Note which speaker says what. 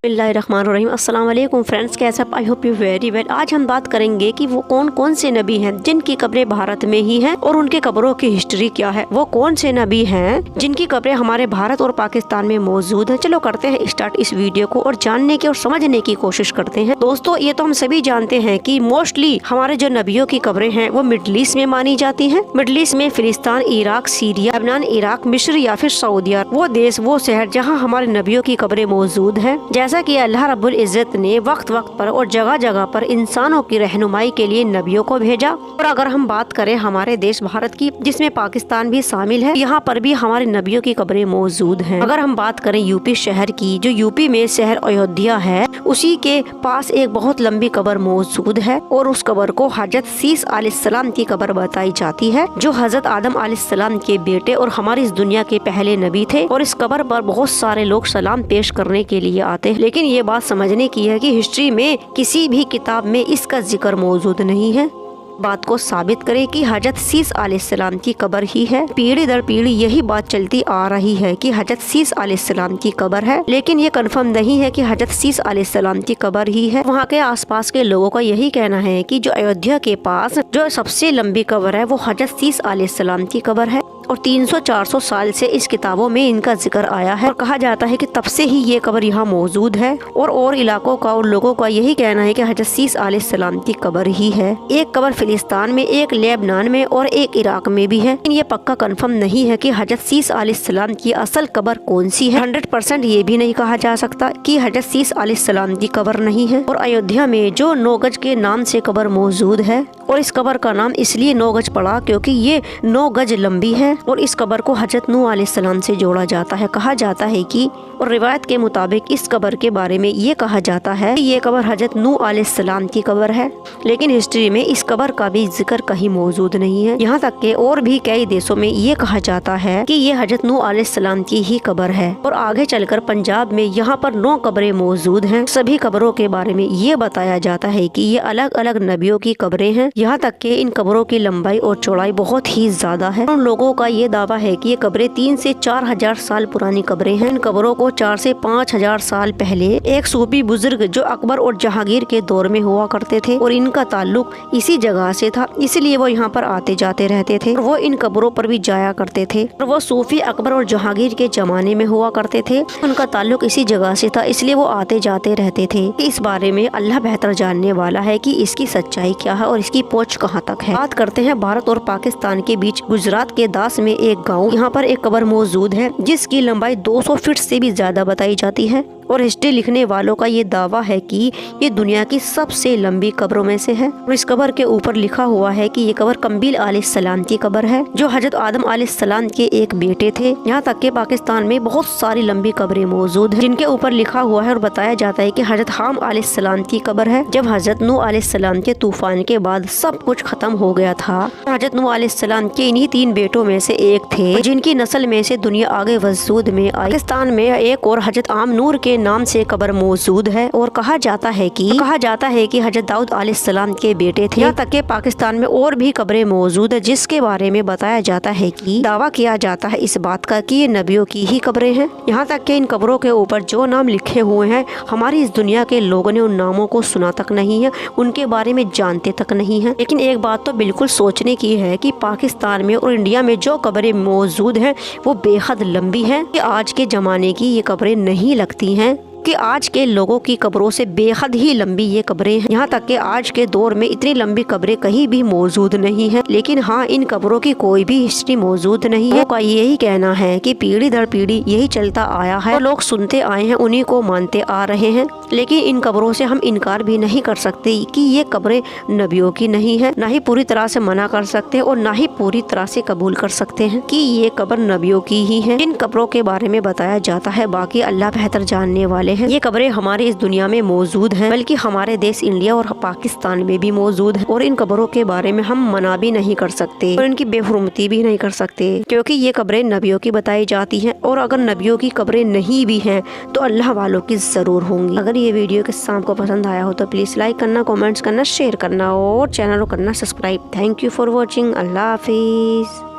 Speaker 1: बिस्मिल्लाहिर्रहमानिर्रहीम। अस्सलाम वालेकुम फ्रेंड्स, कैसे आप? I hope you very well. आज हम बात करेंगे कि वो कौन कौन से नबी हैं जिनकी कब्रें भारत में ही हैं और उनके कब्रों की हिस्ट्री क्या है। वो कौन से नबी हैं जिनकी कब्रें हमारे भारत और पाकिस्तान में मौजूद हैं। चलो करते हैं स्टार्ट इस वीडियो को और जानने की और समझने की कोशिश करते हैं। दोस्तों, ये तो हम सभी जानते हैं कि मोस्टली हमारे जो नबियों की कब्रें हैं वो मिडल ईस्ट में मानी जाती हैं। मिडल ईस्ट में फिलिस्तीन, इराक, सीरिया, लेबनान, इराक, मिस्र या फिर सऊदीया, वो देश, वो शहर जहाँ हमारे नबियों की कब्रें मौजूद है। जैसा कि अल्लाह रब्बुल इज्जत ने वक्त वक्त पर और जगह जगह पर इंसानों की रहनुमाई के लिए नबियों को भेजा। और अगर हम बात करें हमारे देश भारत की, जिसमें पाकिस्तान भी शामिल है, यहाँ पर भी हमारे नबियों की कब्रें मौजूद हैं। अगर हम बात करें यूपी शहर की, जो यूपी में शहर अयोध्या है, उसी के पास एक बहुत लंबी कब्र मौजूद है और उस कब्र को हजरत सीस अलैहिस्सलाम की कब्र बताई जाती है, जो हजरत आदम अलैहिस्सलाम के बेटे और हमारी इस दुनिया के पहले नबी थे। और इस कब्र पर बहुत सारे लोग सलाम पेश करने के लिए आते हैं। लेकिन ये बात समझने की है कि हिस्ट्री में किसी भी किताब में इसका जिक्र मौजूद नहीं है। बात को साबित करे कि हजरत सीस अलैहिस्सलाम की कब्र ही है। पीढ़ी दर पीढ़ी यही बात चलती आ रही है कि हजरत सीस अलैहिस्सलाम की कब्र है, लेकिन ये कंफर्म नहीं है कि हजरत सीस अलैहिस्सलाम की कब्र ही है। वहाँ के आसपास के लोगों का यही कहना है कि जो अयोध्या के पास जो सबसे लंबी कब्र है वो हजरत सीस अलैहिस्सलाम की कब्र है और 300-400 साल से इस किताबों में इनका जिक्र आया है। और कहा जाता है कि तब से ही ये कब्र यहाँ मौजूद है। और इलाकों का और लोगों का यही कहना है कि हजरत सीस अलैहिस्सलाम की कब्र ही है। एक कब्र फिलिस्तीन में, एक लेबनान में और एक इराक में भी है। लेकिन ये पक्का कंफर्म नहीं है कि हजरत सीस अलैहिस्सलाम की असल कब्र कौन सी है। 100% ये भी नहीं कहा जा सकता कि हजरत सीस अलैहिस्सलाम की कब्र नहीं है। और अयोध्या में जो 9 गज के नाम से कब्र मौजूद है, और इस कब्र का नाम इसलिए 9 गज पड़ा क्योंकि ये 9 गज लंबी है और इस कब्र को हजरत नूह अलैहिस्सलाम से जोड़ा जाता है। कहा जाता है कि, और रिवायत के मुताबिक इस कब्र के बारे में ये कहा जाता है कि ये कब्र हजरत नूह अलैहिस्सलाम की कब्र है। लेकिन हिस्ट्री में इस कब्र का भी जिक्र कहीं मौजूद नहीं है। यहाँ तक के और भी कई देशों में ये कहा जाता है कि ये हजरत नूह अलैहिस्सलाम की ही कब्र है। और आगे चलकर पंजाब में यहाँ पर 9 कब्रें मौजूद हैं। सभी कब्रों के बारे में ये बताया जाता है कि ये अलग अलग नबियों की कब्रें हैं। यहाँ तक के इन कब्रों की लंबाई और चौड़ाई बहुत ही ज्यादा है। उन लोगों का ये दावा है कि ये कब्रें 3 से 4 हजार साल पुरानी कब्रें हैं। इन कब्रों को 4 से 5 हजार साल पहले एक सूफी बुजुर्ग जो अकबर और जहांगीर के दौर में हुआ करते थे और इनका ताल्लुक इसी जगह से था, इसलिए वो यहाँ पर आते जाते रहते थे और वो इन कब्रों पर भी जाया करते थे। और वो सूफी अकबर और जहांगीर के जमाने में हुआ करते थे, उनका ताल्लुक इसी जगह से था, इसलिए वो आते जाते रहते थे। इस बारे में अल्लाह बेहतर जानने वाला है कि इसकी सच्चाई क्या है और इसकी पहुंच कहाँ तक है। बात करते हैं भारत और पाकिस्तान के बीच। गुजरात के दास में एक गाँव, यहाँ पर एक कब्र मौजूद है जिसकी लंबाई 200 फीट से भी ज्यादा बताई जाती है। और हिस्ट्री लिखने वालों का ये दावा है कि ये दुनिया की सबसे लंबी कब्रों में से है। और इस कब्र के ऊपर लिखा हुआ है कि ये कब्र कम्बिल अलैहिस्सलाम की कब्र है, जो हजरत आदम अलैहिस्सलाम के एक बेटे थे। यहाँ तक के पाकिस्तान में बहुत सारी लंबी कब्रें मौजूद हैं जिनके ऊपर लिखा हुआ है और बताया जाता है कि हजरत हाम अलैहिस्सलाम की कब्र है, जब हजरत नूह अलैहिस्सलाम के तूफान के बाद सब कुछ खत्म हो गया था। हजरत नूह अलैहिस्सलाम के इन्हीं 3 बेटों में से एक थे जिनकी नस्ल में से दुनिया आगे वजूद में आई। पाकिस्तान में एक और हजरत आम नूर के नाम से कब्र मौजूद है और कहा जाता है कि हजरत दाऊद अलैहिस्सलाम के बेटे थे। यहाँ तक के पाकिस्तान में और भी कब्रें मौजूद है जिसके बारे में बताया जाता है कि दावा किया जाता है इस बात का कि ये नबियों की ही कब्रें हैं। यहाँ तक के इन कब्रों के ऊपर जो नाम लिखे हुए हैं, हमारी इस दुनिया के लोगों ने उन नामों को सुना तक नहीं है, उनके बारे में जानते तक नहीं है। लेकिन एक बात तो बिल्कुल सोचने की है कि पाकिस्तान में और इंडिया में जो कब्रें मौजूद हैं वो बेहद लंबी है। आज के जमाने की ये कब्रें नहीं लगती हैं कि आज के लोगों की कब्रों से बेहद ही लंबी ये कब्रें हैं। यहाँ तक कि आज के दौर में इतनी लंबी कब्रें कहीं भी मौजूद नहीं है। लेकिन हाँ, इन कब्रों की कोई भी हिस्ट्री मौजूद नहीं है। का यही कहना है कि पीढ़ी दर पीढ़ी यही चलता आया है, लोग सुनते आए हैं, उन्हीं को मानते आ रहे हैं। लेकिन इन कब्रों से हम इनकार भी नहीं कर सकते कि ये कब्रें नबियों की नहीं है, ना ही पूरी तरह से मना कर सकते और ना ही पूरी तरह से कबूल कर सकते हैं कि ये कब्र नबियों की ही है। इन कब्रों के बारे में बताया जाता है, बाकी अल्लाह बेहतर जानने वाले हैं। ये कब्रें हमारे इस दुनिया में मौजूद हैं, बल्कि हमारे देश इंडिया और पाकिस्तान में भी मौजूद है। और इन कब्रों के बारे में हम मना भी नहीं कर सकते और इनकी बेहुरमती भी नहीं कर सकते, क्योंकि ये कब्रें नबियों की बताई जाती हैं। और अगर नबियों की कब्रें नहीं भी हैं तो अल्लाह वालों की जरूर होंगी। अगर ये वीडियो किसी आपको पसंद आया हो तो प्लीज लाइक करना, कमेंट्स करना, शेयर करना और चैनल को करना subscribe. Thank you for watching. Allah Hafiz.